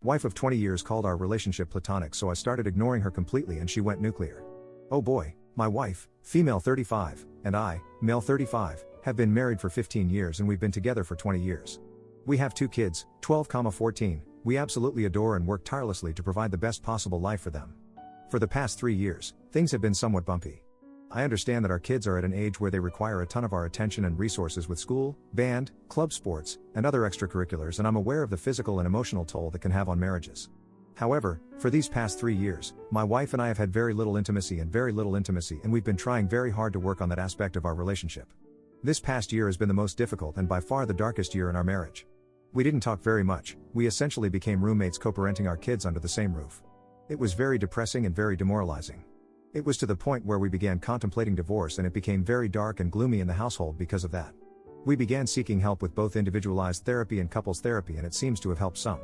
Wife of 20 years called our relationship platonic, so I started ignoring her completely and she went nuclear. Oh boy, my wife, female 35, and I, male 35, have been married for 15 years and we've been together for 20 years. We have 2 kids, 12, 14. We absolutely adore and work tirelessly to provide the best possible life for them. For the past 3 years, things have been somewhat bumpy. I understand that our kids are at an age where they require a ton of our attention and resources with school, band, club sports, and other extracurriculars, and I'm aware of the physical and emotional toll that can have on marriages. However, for these past 3 years, my wife and I have had very little intimacy, and we've been trying very hard to work on that aspect of our relationship. This past year has been the most difficult and by far the darkest year in our marriage. We didn't talk very much, we essentially became roommates co-parenting our kids under the same roof. It was very depressing and very demoralizing. It was to the point where we began contemplating divorce, and it became very dark and gloomy in the household because of that. We began seeking help with both individualized therapy and couples therapy, and it seems to have helped some.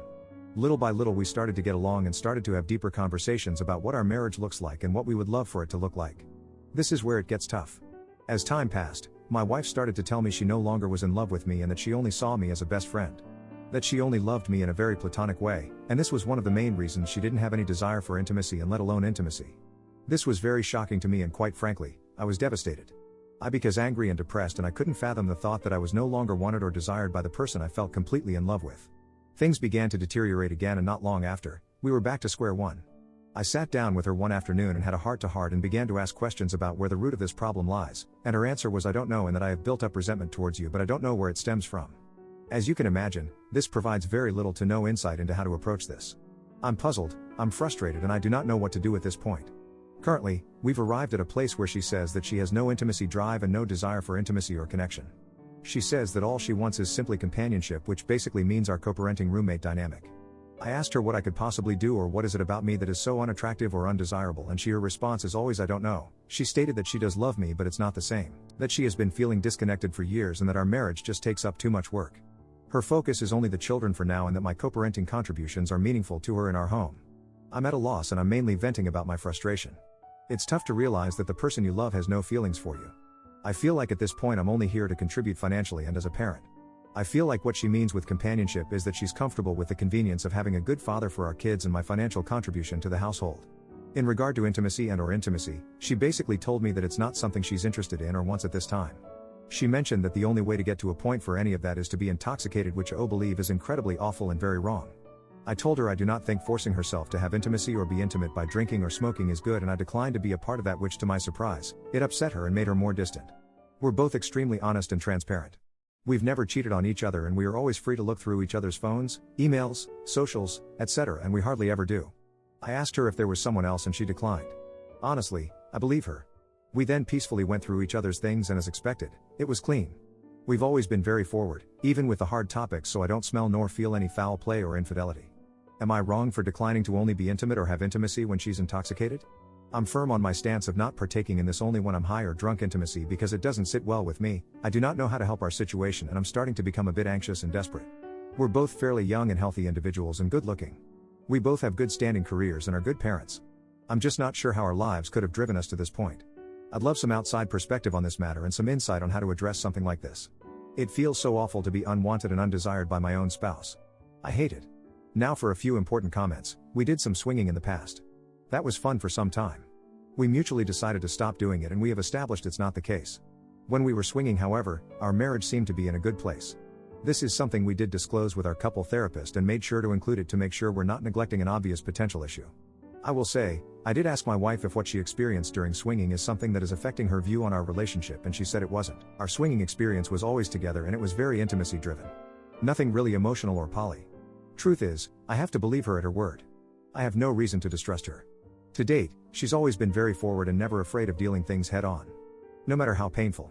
Little by little we started to get along and started to have deeper conversations about what our marriage looks like and what we would love for it to look like. This is where it gets tough. As time passed, my wife started to tell me she no longer was in love with me and that she only saw me as a best friend. That she only loved me in a very platonic way, and this was one of the main reasons she didn't have any desire for intimacy and let alone intimacy. This was very shocking to me, and quite frankly, I was devastated. I became angry and depressed, and I couldn't fathom the thought that I was no longer wanted or desired by the person I felt completely in love with. Things began to deteriorate again, and not long after, we were back to square one. I sat down with her one afternoon and had a heart-to-heart and began to ask questions about where the root of this problem lies, and her answer was, I don't know, and that I have built up resentment towards you, but I don't know where it stems from. As you can imagine, this provides very little to no insight into how to approach this. I'm puzzled, I'm frustrated, and I do not know what to do at this point. Currently, we've arrived at a place where she says that she has no intimacy drive and no desire for intimacy or connection. She says that all she wants is simply companionship, which basically means our co-parenting roommate dynamic. I asked her what I could possibly do, or what is it about me that is so unattractive or undesirable, and her response is always, I don't know. She stated that she does love me, but it's not the same, that she has been feeling disconnected for years and that our marriage just takes up too much work. Her focus is only the children for now, and that my co-parenting contributions are meaningful to her in our home. I'm at a loss, and I'm mainly venting about my frustration. It's tough to realize that the person you love has no feelings for you. I feel like at this point I'm only here to contribute financially and as a parent. I feel like what she means with companionship is that she's comfortable with the convenience of having a good father for our kids and my financial contribution to the household. In regard to intimacy and/or intimacy, she basically told me that it's not something she's interested in or wants at this time. She mentioned that the only way to get to a point for any of that is to be intoxicated, which I believe is incredibly awful and very wrong. I told her I do not think forcing herself to have intimacy or be intimate by drinking or smoking is good, and I declined to be a part of that, which to my surprise, it upset her and made her more distant. We're both extremely honest and transparent. We've never cheated on each other, and we are always free to look through each other's phones, emails, socials, etc., and we hardly ever do. I asked her if there was someone else and she declined. Honestly, I believe her. We then peacefully went through each other's things, and as expected, it was clean. We've always been very forward, even with the hard topics, so I don't smell nor feel any foul play or infidelity. Am I wrong for declining to only be intimate or have intimacy when she's intoxicated? I'm firm on my stance of not partaking in this only when I'm high or drunk intimacy, because it doesn't sit well with me. I do not know how to help our situation, and I'm starting to become a bit anxious and desperate. We're both fairly young and healthy individuals and good looking. We both have good standing careers and are good parents. I'm just not sure how our lives could have driven us to this point. I'd love some outside perspective on this matter and some insight on how to address something like this. It feels so awful to be unwanted and undesired by my own spouse. I hate it. Now for a few important comments. We did some swinging in the past. That was fun for some time. We mutually decided to stop doing it, and we have established it's not the case. When we were swinging, however, our marriage seemed to be in a good place. This is something we did disclose with our couple therapist and made sure to include it to make sure we're not neglecting an obvious potential issue. I will say, I did ask my wife if what she experienced during swinging is something that is affecting her view on our relationship, and she said it wasn't. Our swinging experience was always together, and it was very intimacy driven. Nothing really emotional or poly. Truth is, I have to believe her at her word. I have no reason to distrust her. To date, she's always been very forward and never afraid of dealing things head on, no matter how painful.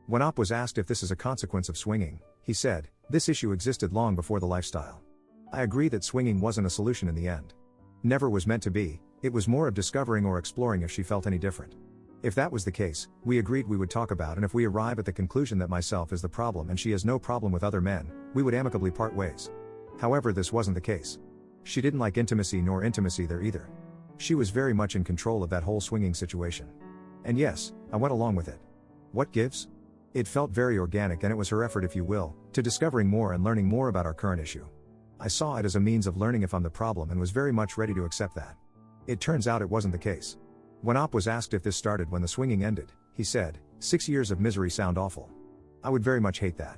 When Op was asked if this is a consequence of swinging, he said, this issue existed long before the lifestyle. I agree that swinging wasn't a solution in the end. Never was meant to be. It was more of discovering or exploring if she felt any different. If that was the case, we agreed we would talk about, and if we arrive at the conclusion that myself is the problem and she has no problem with other men, we would amicably part ways. However, this wasn't the case. She didn't like intimacy nor intimacy there either. She was very much in control of that whole swinging situation. And yes, I went along with it. What gives? It felt very organic, and it was her effort, if you will, to discovering more and learning more about our current issue. I saw it as a means of learning if I'm the problem and was very much ready to accept that. It turns out it wasn't the case. When Op was asked if this started when the swinging ended, he said, 6 years of misery sound awful. I would very much hate that.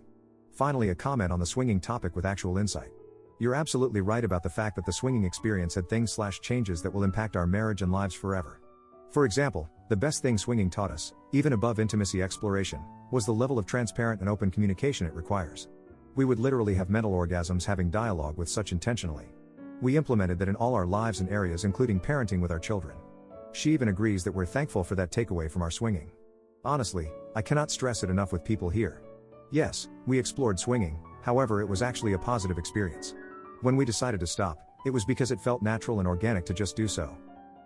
Finally, a comment on the swinging topic with actual insight. You're absolutely right about the fact that the swinging experience had things/changes that will impact our marriage and lives forever. For example, the best thing swinging taught us, even above intimacy exploration, was the level of transparent and open communication it requires. We would literally have mental orgasms having dialogue with such intentionally. We implemented that in all our lives and areas, including parenting with our children. She even agrees that we're thankful for that takeaway from our swinging. Honestly, I cannot stress it enough with people here. Yes, we explored swinging, however it was actually a positive experience. When we decided to stop, it was because it felt natural and organic to just do so.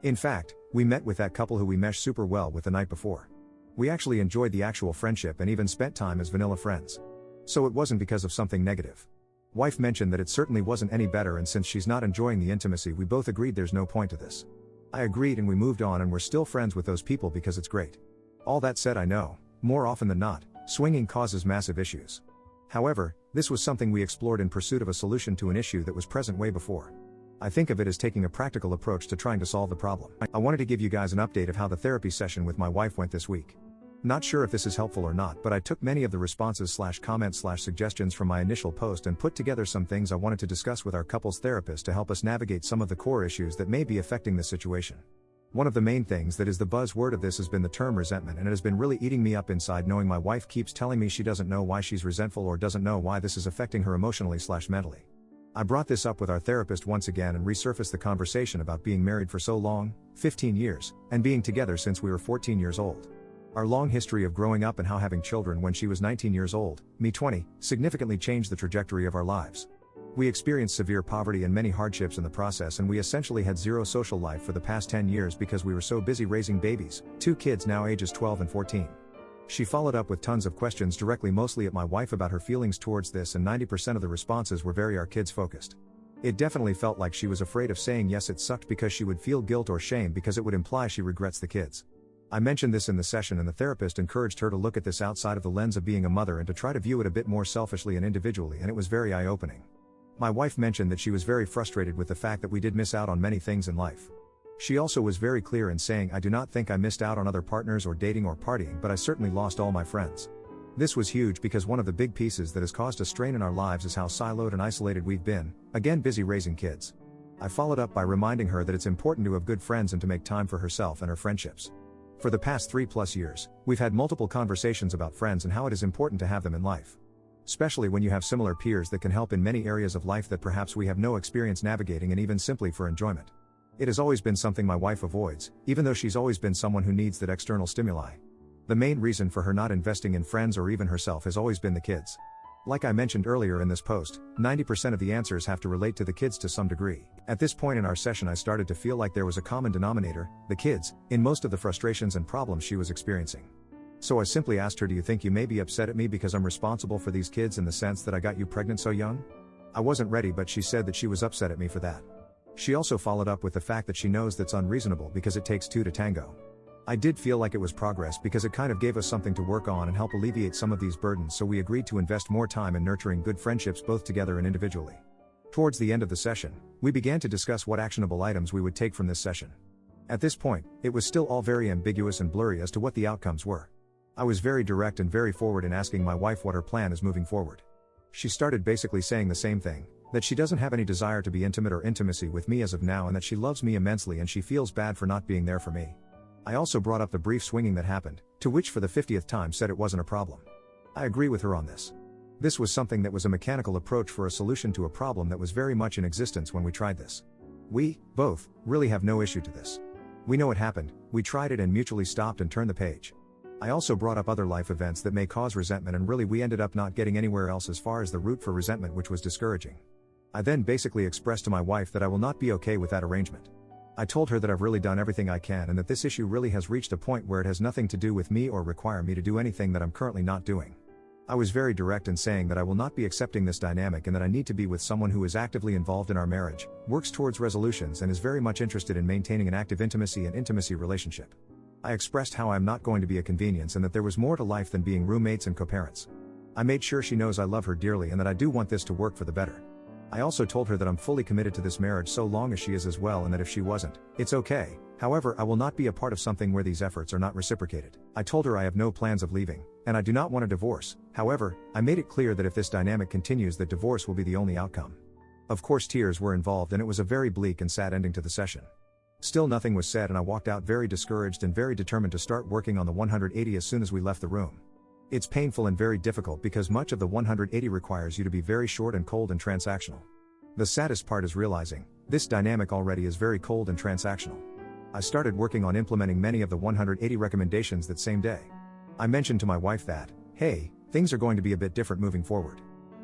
In fact, we met with that couple who we meshed super well with the night before. We actually enjoyed the actual friendship and even spent time as vanilla friends. So it wasn't because of something negative. Wife mentioned that it certainly wasn't any better, and since she's not enjoying the intimacy, we both agreed there's no point to this. I agreed and we moved on, and we're still friends with those people because it's great. All that said, I know, more often than not, swinging causes massive issues. However, this was something we explored in pursuit of a solution to an issue that was present way before. I think of it as taking a practical approach to trying to solve the problem. I wanted to give you guys an update of how the therapy session with my wife went this week. Not sure if this is helpful or not, but I took many of the responses/comments/suggestions from my initial post and put together some things I wanted to discuss with our couples therapist to help us navigate some of the core issues that may be affecting this situation. One of the main things that is the buzzword of this has been the term resentment, and it has been really eating me up inside knowing my wife keeps telling me she doesn't know why she's resentful or doesn't know why this is affecting her emotionally/mentally. I brought this up with our therapist once again and resurfaced the conversation about being married for so long, 15 years, and being together since we were 14 years old. Our long history of growing up and how having children when she was 19 years old, me 20, significantly changed the trajectory of our lives. We experienced severe poverty and many hardships in the process, and we essentially had zero social life for the past 10 years because we were so busy raising babies, 2 kids now ages 12 and 14. She followed up with tons of questions directly mostly at my wife about her feelings towards this, and 90% of the responses were very our kids focused. It definitely felt like she was afraid of saying yes it sucked because she would feel guilt or shame because it would imply she regrets the kids. I mentioned this in the session, and the therapist encouraged her to look at this outside of the lens of being a mother and to try to view it a bit more selfishly and individually, and it was very eye-opening. My wife mentioned that she was very frustrated with the fact that we did miss out on many things in life. She also was very clear in saying, I do not think I missed out on other partners or dating or partying, but I certainly lost all my friends. This was huge because one of the big pieces that has caused a strain in our lives is how siloed and isolated we've been, again busy raising kids. I followed up by reminding her that it's important to have good friends and to make time for herself and her friendships. For the past 3+ years, we've had multiple conversations about friends and how it is important to have them in life. Especially when you have similar peers that can help in many areas of life that perhaps we have no experience navigating, and even simply for enjoyment. It has always been something my wife avoids, even though she's always been someone who needs that external stimuli. The main reason for her not investing in friends or even herself has always been the kids. Like I mentioned earlier in this post, 90% of the answers have to relate to the kids to some degree. At this point in our session, I started to feel like there was a common denominator, the kids, in most of the frustrations and problems she was experiencing. So I simply asked her, do you think you may be upset at me because I'm responsible for these kids in the sense that I got you pregnant so young? I wasn't ready, but she said that she was upset at me for that. She also followed up with the fact that she knows that's unreasonable because it takes 2 to tango. I did feel like it was progress because it kind of gave us something to work on and help alleviate some of these burdens, so we agreed to invest more time in nurturing good friendships both together and individually. Towards the end of the session, we began to discuss what actionable items we would take from this session. At this point, it was still all very ambiguous and blurry as to what the outcomes were. I was very direct and very forward in asking my wife what her plan is moving forward. She started basically saying the same thing, that she doesn't have any desire to be intimate or intimacy with me as of now, and that she loves me immensely and she feels bad for not being there for me. I also brought up the brief swinging that happened, to which for the 50th time said it wasn't a problem. I agree with her on this. This was something that was a mechanical approach for a solution to a problem that was very much in existence when we tried this. We, both, really have no issue to this. We know it happened, we tried it and mutually stopped and turned the page. I also brought up other life events that may cause resentment, and really we ended up not getting anywhere else as far as the root for resentment, which was discouraging. I then basically expressed to my wife that I will not be okay with that arrangement. I told her that I've really done everything I can and that this issue really has reached a point where it has nothing to do with me or require me to do anything that I'm currently not doing. I was very direct in saying that I will not be accepting this dynamic and that I need to be with someone who is actively involved in our marriage, works towards resolutions, and is very much interested in maintaining an active intimacy and intimacy relationship. I expressed how I am not going to be a convenience and that there was more to life than being roommates and co-parents. I made sure she knows I love her dearly and that I do want this to work for the better. I also told her that I'm fully committed to this marriage so long as she is as well, and that if she wasn't, it's okay. However, I will not be a part of something where these efforts are not reciprocated. I told her I have no plans of leaving, and I do not want a divorce. However, I made it clear that if this dynamic continues, that divorce will be the only outcome. Of course, tears were involved and it was a very bleak and sad ending to the session. Still nothing was said, and I walked out very discouraged and very determined to start working on the 180 as soon as we left the room. It's painful and very difficult because much of the 180 requires you to be very short and cold and transactional. The saddest part is realizing, this dynamic already is very cold and transactional. I started working on implementing many of the 180 recommendations that same day. I mentioned to my wife that, hey, things are going to be a bit different moving forward.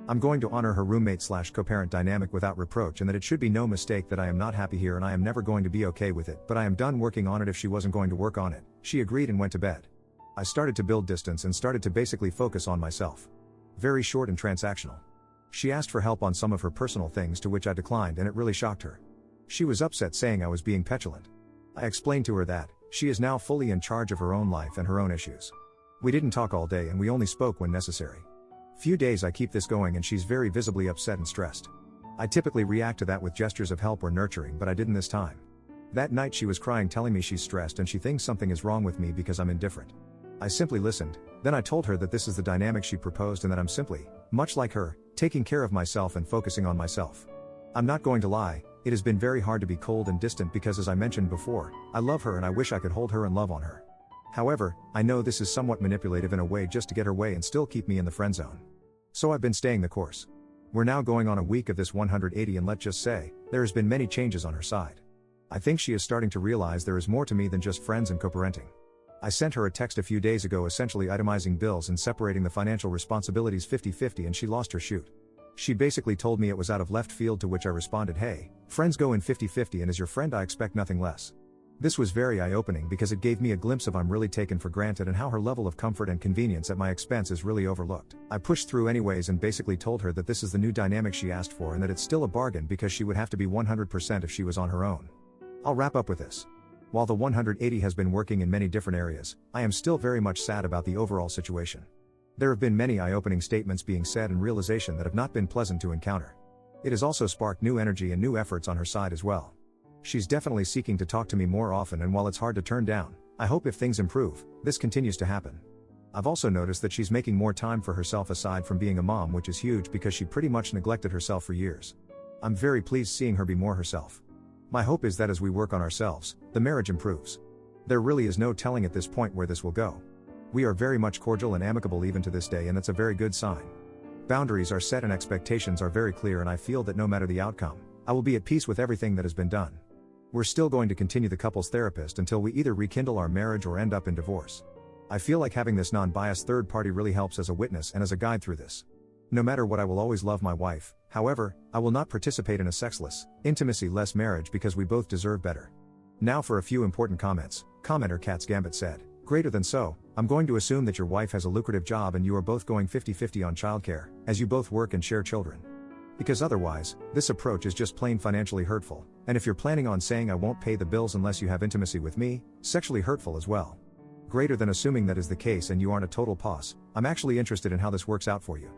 I'm going to honor her roommate/co-parent dynamic without reproach, and that it should be no mistake that I am not happy here and I am never going to be okay with it, but I am done working on it if she wasn't going to work on it. She agreed and went to bed. I started to build distance and started to basically focus on myself. Very short and transactional. She asked for help on some of her personal things, to which I declined, and it really shocked her. She was upset, saying I was being petulant. I explained to her that she is now fully in charge of her own life and her own issues. We didn't talk all day and we only spoke when necessary. Few days I keep this going and she's very visibly upset and stressed. I typically react to that with gestures of help or nurturing, but I didn't this time. That night she was crying, telling me she's stressed and she thinks something is wrong with me because I'm indifferent. I simply listened, then I told her that this is the dynamic she proposed and that I'm simply, much like her, taking care of myself and focusing on myself. I'm not going to lie, it has been very hard to be cold and distant because, as I mentioned before, I love her and I wish I could hold her and love on her. However, I know this is somewhat manipulative in a way, just to get her way and still keep me in the friend zone. So I've been staying the course. We're now going on a week of this 180 and let's just say, there has been many changes on her side. I think she is starting to realize there is more to me than just friends and co-parenting. I sent her a text a few days ago essentially itemizing bills and separating the financial responsibilities 50-50, and she lost her shoot. She basically told me it was out of left field, to which I responded, hey, friends go in 50-50 and as your friend I expect nothing less. This was very eye-opening because it gave me a glimpse of I'm really taken for granted and how her level of comfort and convenience at my expense is really overlooked. I pushed through anyways and basically told her that this is the new dynamic she asked for and that it's still a bargain because she would have to be 100% if she was on her own. I'll wrap up with this. While the 180 has been working in many different areas, I am still very much sad about the overall situation. There have been many eye-opening statements being said and realization that have not been pleasant to encounter. It has also sparked new energy and new efforts on her side as well. She's definitely seeking to talk to me more often, and while it's hard to turn down, I hope if things improve, this continues to happen. I've also noticed that she's making more time for herself aside from being a mom, which is huge because she pretty much neglected herself for years. I'm very pleased seeing her be more herself. My hope is that as we work on ourselves, the marriage improves. There really is no telling at this point where this will go. We are very much cordial and amicable even to this day, and that's a very good sign. Boundaries are set and expectations are very clear, and I feel that no matter the outcome, I will be at peace with everything that has been done. We're still going to continue the couples therapist until we either rekindle our marriage or end up in divorce. I feel like having this non-biased third party really helps as a witness and as a guide through this. No matter what, I will always love my wife. However, I will not participate in a sexless, intimacy-less marriage because we both deserve better. Now for a few important comments. Commenter Cat's Gambit said, greater than so, I'm going to assume that your wife has a lucrative job and you are both going 50-50 on childcare, as you both work and share children. Because otherwise, this approach is just plain financially hurtful, and if you're planning on saying I won't pay the bills unless you have intimacy with me, sexually hurtful as well. Greater than assuming that is the case and you aren't a total pos, I'm actually interested in how this works out for you.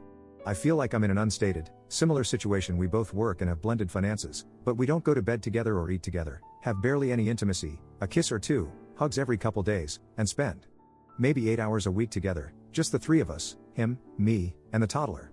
I feel like I'm in an unstated, similar situation. We both work and have blended finances, but we don't go to bed together or eat together, have barely any intimacy, a kiss or two, hugs every couple days, and spend maybe 8 hours a week together, just the three of us, him, me, and the toddler.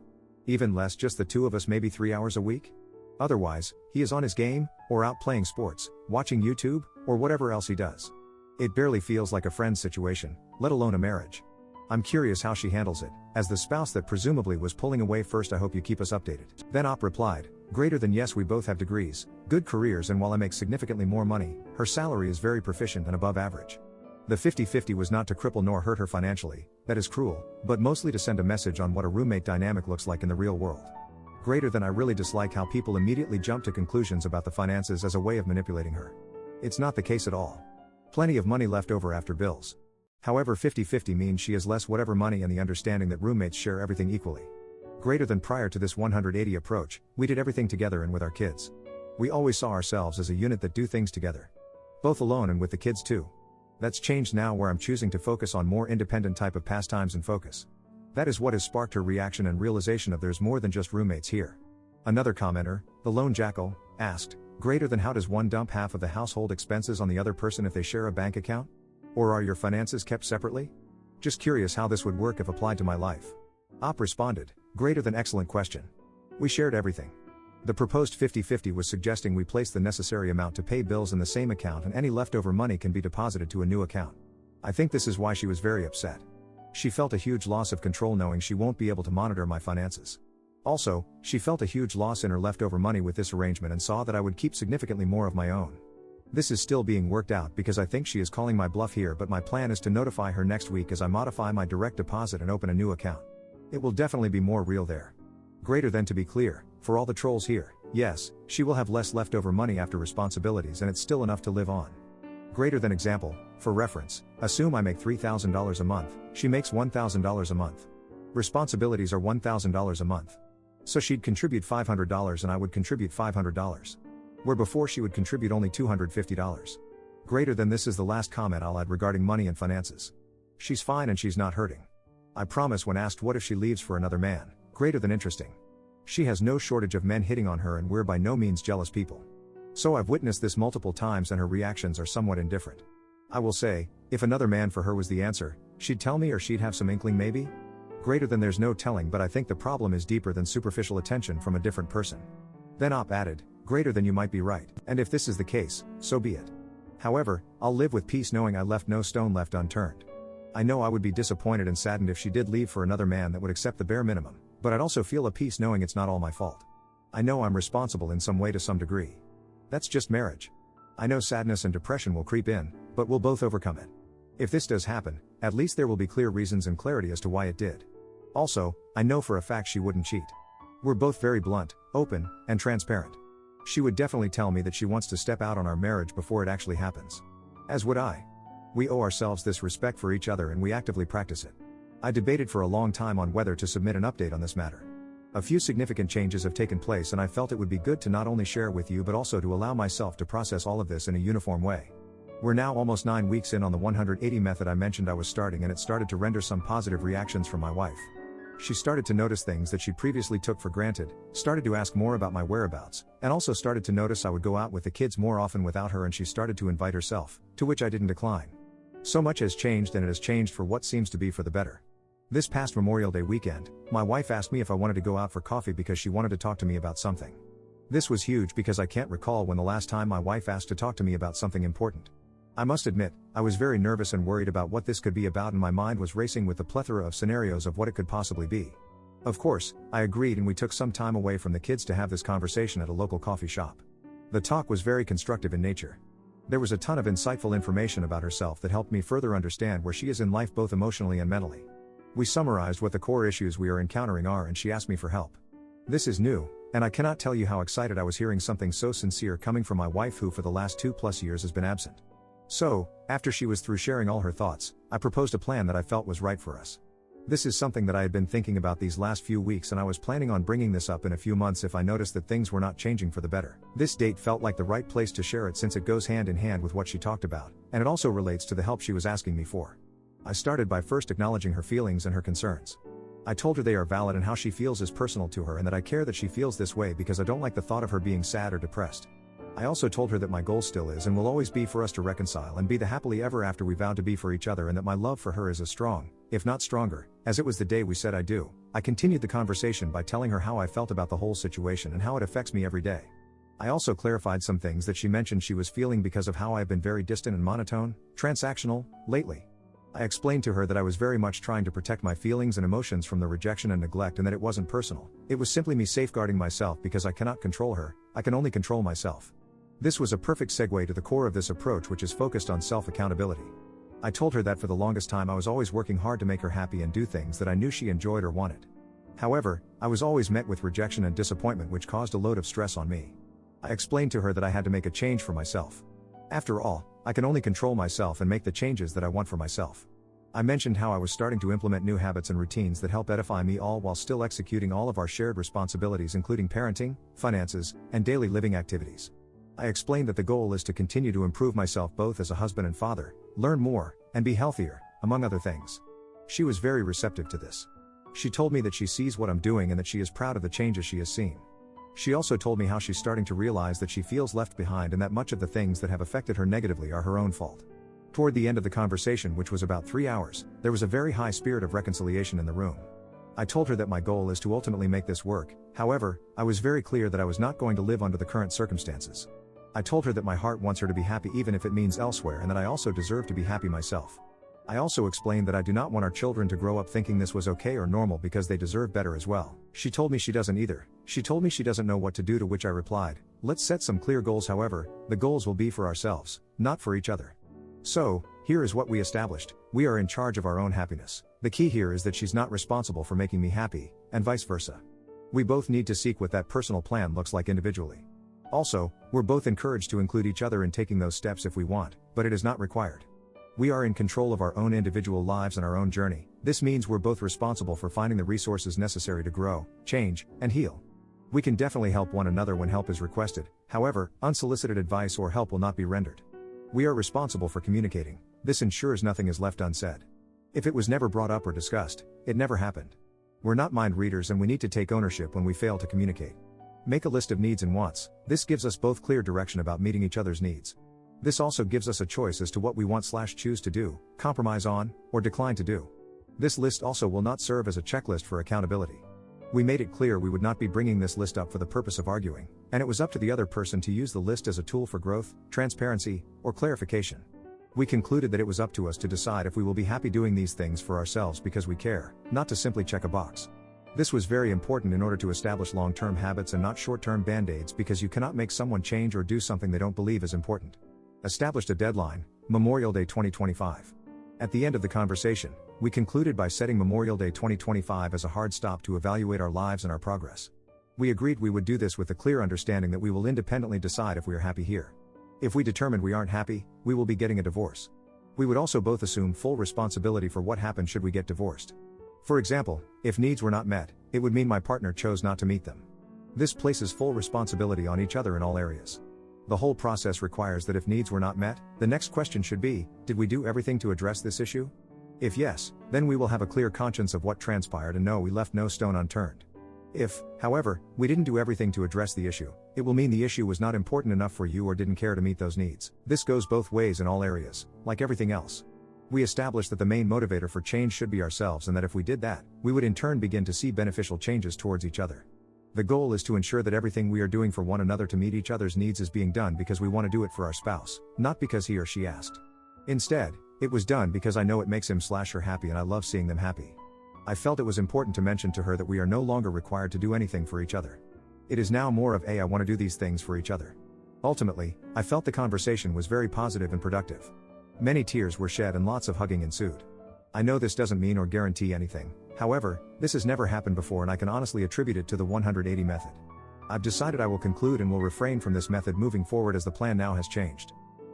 Even less, just the two of us, maybe 3 hours a week. Otherwise, he is on his game, or out playing sports, watching YouTube, or whatever else he does. It barely feels like a friend's situation, let alone a marriage. I'm curious how she handles it, as the spouse that presumably was pulling away first. I hope you keep us updated. Then Op replied, greater than yes, we both have degrees, good careers, and while I make significantly more money, her salary is very proficient and above average. The 50-50 was not to cripple nor hurt her financially, that is cruel, but mostly to send a message on what a roommate dynamic looks like in the real world. Greater than I really dislike how people immediately jump to conclusions about the finances as a way of manipulating her. It's not the case at all. Plenty of money left over after bills. However, 50-50 means she has less whatever money and the understanding that roommates share everything equally. Greater than prior to this 180 approach, we did everything together and with our kids. We always saw ourselves as a unit that do things together. Both alone and with the kids too. That's changed now, where I'm choosing to focus on more independent type of pastimes and focus. That is what has sparked her reaction and realization of there's more than just roommates here. Another commenter, the Lone Jackal, asked, greater than how does one dump half of the household expenses on the other person if they share a bank account? Or are your finances kept separately? Just curious how this would work if applied to my life. Op responded, greater than excellent question. We shared everything. The proposed 50-50 was suggesting we place the necessary amount to pay bills in the same account and any leftover money can be deposited to a new account. I think this is why she was very upset. She felt a huge loss of control knowing she won't be able to monitor my finances. Also, she felt a huge loss in her leftover money with this arrangement and saw that I would keep significantly more of my own. This is still being worked out because I think she is calling my bluff here, but my plan is to notify her next week as I modify my direct deposit and open a new account. It will definitely be more real there. Greater than, to be clear, for all the trolls here, yes, she will have less leftover money after responsibilities and it's still enough to live on. Greater than example, for reference, assume I make $3,000 a month, she makes $1,000 a month. Responsibilities are $1,000 a month. So she'd contribute $500 and I would contribute $500. Where before she would contribute only $250. Greater than, this is the last comment I'll add regarding money and finances. She's fine and she's not hurting. I promise when asked what if she leaves for another man, greater than interesting. She has no shortage of men hitting on her and we're by no means jealous people. So I've witnessed this multiple times and her reactions are somewhat indifferent. I will say, if another man for her was the answer, she'd tell me or she'd have some inkling maybe? Greater than, there's no telling, but I think the problem is deeper than superficial attention from a different person. Then Op added, greater than, you might be right, and if this is the case, so be it. However, I'll live with peace knowing I left no stone left unturned. I know I would be disappointed and saddened if she did leave for another man that would accept the bare minimum, but I'd also feel a peace knowing it's not all my fault. I know I'm responsible in some way to some degree. That's just marriage. I know sadness and depression will creep in, but we'll both overcome it. If this does happen, at least there will be clear reasons and clarity as to why it did. Also, I know for a fact she wouldn't cheat. We're both very blunt, open, and transparent. She would definitely tell me that she wants to step out on our marriage before it actually happens. As would I. We owe ourselves this respect for each other and we actively practice it. I debated for a long time on whether to submit an update on this matter. A few significant changes have taken place and I felt it would be good to not only share with you but also to allow myself to process all of this in a uniform way. We're now almost 9 weeks in on the 180 method I mentioned I was starting, and it started to render some positive reactions from my wife. She started to notice things that she previously took for granted, started to ask more about my whereabouts, and also started to notice I would go out with the kids more often without her, and she started to invite herself, to which I didn't decline. So much has changed, and it has changed for what seems to be for the better. This past Memorial Day weekend, my wife asked me if I wanted to go out for coffee because she wanted to talk to me about something. This was huge because I can't recall when the last time my wife asked to talk to me about something important. I must admit, I was very nervous and worried about what this could be about, and my mind was racing with the plethora of scenarios of what it could possibly be. Of course, I agreed and we took some time away from the kids to have this conversation at a local coffee shop. The talk was very constructive in nature. There was a ton of insightful information about herself that helped me further understand where she is in life both emotionally and mentally. We summarized what the core issues we are encountering are and she asked me for help. This is new, and I cannot tell you how excited I was hearing something so sincere coming from my wife who for the last 2+ years has been absent. So, after she was through sharing all her thoughts, I proposed a plan that I felt was right for us. This is something that I had been thinking about these last few weeks, and I was planning on bringing this up in a few months if I noticed that things were not changing for the better. This date felt like the right place to share it since it goes hand in hand with what she talked about, and it also relates to the help she was asking me for. I started by first acknowledging her feelings and her concerns. I told her they are valid and how she feels is personal to her and that I care that she feels this way because I don't like the thought of her being sad or depressed. I also told her that my goal still is and will always be for us to reconcile and be the happily ever after we vowed to be for each other, and that my love for her is as strong, if not stronger, as it was the day we said I do. I continued the conversation by telling her how I felt about the whole situation and how it affects me every day. I also clarified some things that she mentioned she was feeling because of how I have been very distant and monotone, transactional, lately. I explained to her that I was very much trying to protect my feelings and emotions from the rejection and neglect, and that it wasn't personal. It was simply me safeguarding myself because I cannot control her, I can only control myself. This was a perfect segue to the core of this approach, which is focused on self-accountability. I told her that for the longest time I was always working hard to make her happy and do things that I knew she enjoyed or wanted. However, I was always met with rejection and disappointment, which caused a load of stress on me. I explained to her that I had to make a change for myself. After all, I can only control myself and make the changes that I want for myself. I mentioned how I was starting to implement new habits and routines that help edify me all while still executing all of our shared responsibilities, including parenting, finances, and daily living activities. I explained that the goal is to continue to improve myself both as a husband and father, learn more, and be healthier, among other things. She was very receptive to this. She told me that she sees what I'm doing and that she is proud of the changes she has seen. She also told me how she's starting to realize that she feels left behind and that much of the things that have affected her negatively are her own fault. Toward the end of the conversation, which was about 3 hours, there was a very high spirit of reconciliation in the room. I told her that my goal is to ultimately make this work. However, I was very clear that I was not going to live under the current circumstances. I told her that my heart wants her to be happy even if it means elsewhere, and that I also deserve to be happy myself. I also explained that I do not want our children to grow up thinking this was okay or normal because they deserve better as well. She told me she doesn't either. She told me she doesn't know what to do, to which I replied, let's set some clear goals. However, the goals will be for ourselves, not for each other. So, here is what we established. We are in charge of our own happiness. The key here is that she's not responsible for making me happy, and vice versa. We both need to seek what that personal plan looks like individually. Also, we're both encouraged to include each other in taking those steps if we want, but it is not required. We are in control of our own individual lives and our own journey. This means we're both responsible for finding the resources necessary to grow, change, and heal. We can definitely help one another when help is requested. However, unsolicited advice or help will not be rendered. We are responsible for communicating. This ensures nothing is left unsaid. If it was never brought up or discussed, it never happened. We're not mind readers, and we need to take ownership when we fail to communicate. Make a list of needs and wants. This gives us both clear direction about meeting each other's needs. This also gives us a choice as to what we want/choose to do, compromise on, or decline to do. This list also will not serve as a checklist for accountability. We made it clear we would not be bringing this list up for the purpose of arguing, and it was up to the other person to use the list as a tool for growth, transparency, or clarification. We concluded that it was up to us to decide if we will be happy doing these things for ourselves because we care, not to simply check a box. This was very important in order to establish long-term habits and not short-term band-aids, because you cannot make someone change or do something they don't believe is important. Established a deadline, Memorial Day 2025. At the end of the conversation, we concluded by setting Memorial Day 2025 as a hard stop to evaluate our lives and our progress. We agreed we would do this with the clear understanding that we will independently decide if we are happy here. If we determine we aren't happy, we will be getting a divorce. We would also both assume full responsibility for what happened should we get divorced. For example, if needs were not met, it would mean my partner chose not to meet them. This places full responsibility on each other in all areas. The whole process requires that if needs were not met, the next question should be, did we do everything to address this issue? If yes, then we will have a clear conscience of what transpired and know we left no stone unturned. If, however, we didn't do everything to address the issue, it will mean the issue was not important enough for you or didn't care to meet those needs. This goes both ways in all areas, like everything else. We established that the main motivator for change should be ourselves, and that if we did that, we would in turn begin to see beneficial changes towards each other. The goal is to ensure that everything we are doing for one another to meet each other's needs is being done because we want to do it for our spouse, not because he or she asked. Instead, it was done because I know it makes him/her happy and I love seeing them happy. I felt it was important to mention to her that we are no longer required to do anything for each other. It is now more of a I want to do these things for each other. Ultimately, I felt the conversation was very positive and productive. Many tears were shed and lots of hugging ensued. I know this doesn't mean or guarantee anything. However, this has never happened before, and I can honestly attribute it to the 180 method. I've decided I will conclude and will refrain from this method moving forward as the plan now has changed.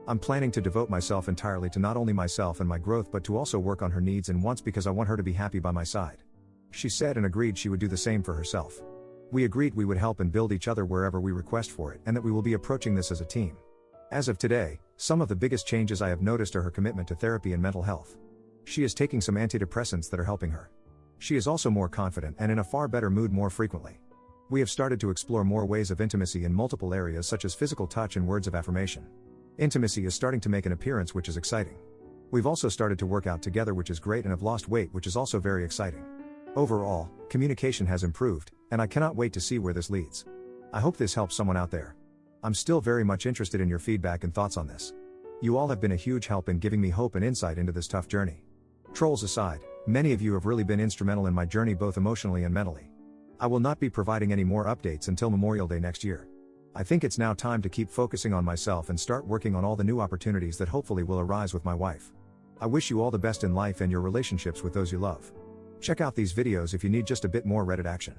I'm planning to devote myself entirely to not only myself and my growth but to also work on her needs and wants because I want her to be happy by my side. She said and agreed she would do the same for herself. We agreed we would help and build each other wherever we request for it, and that we will be approaching this as a team. As of today, some of the biggest changes I have noticed are her commitment to therapy and mental health. She is taking some antidepressants that are helping her. She is also more confident and in a far better mood more frequently. We have started to explore more ways of intimacy in multiple areas such as physical touch and words of affirmation. Intimacy is starting to make an appearance, which is exciting. We've also started to work out together, which is great, and have lost weight, which is also very exciting. Overall, communication has improved, and I cannot wait to see where this leads. I hope this helps someone out there. I'm still very much interested in your feedback and thoughts on this. You all have been a huge help in giving me hope and insight into this tough journey. Trolls aside, many of you have really been instrumental in my journey both emotionally and mentally. I will not be providing any more updates until Memorial Day next year. I think it's now time to keep focusing on myself and start working on all the new opportunities that hopefully will arise with my wife. I wish you all the best in life and your relationships with those you love. Check out these videos if you need just a bit more Reddit action.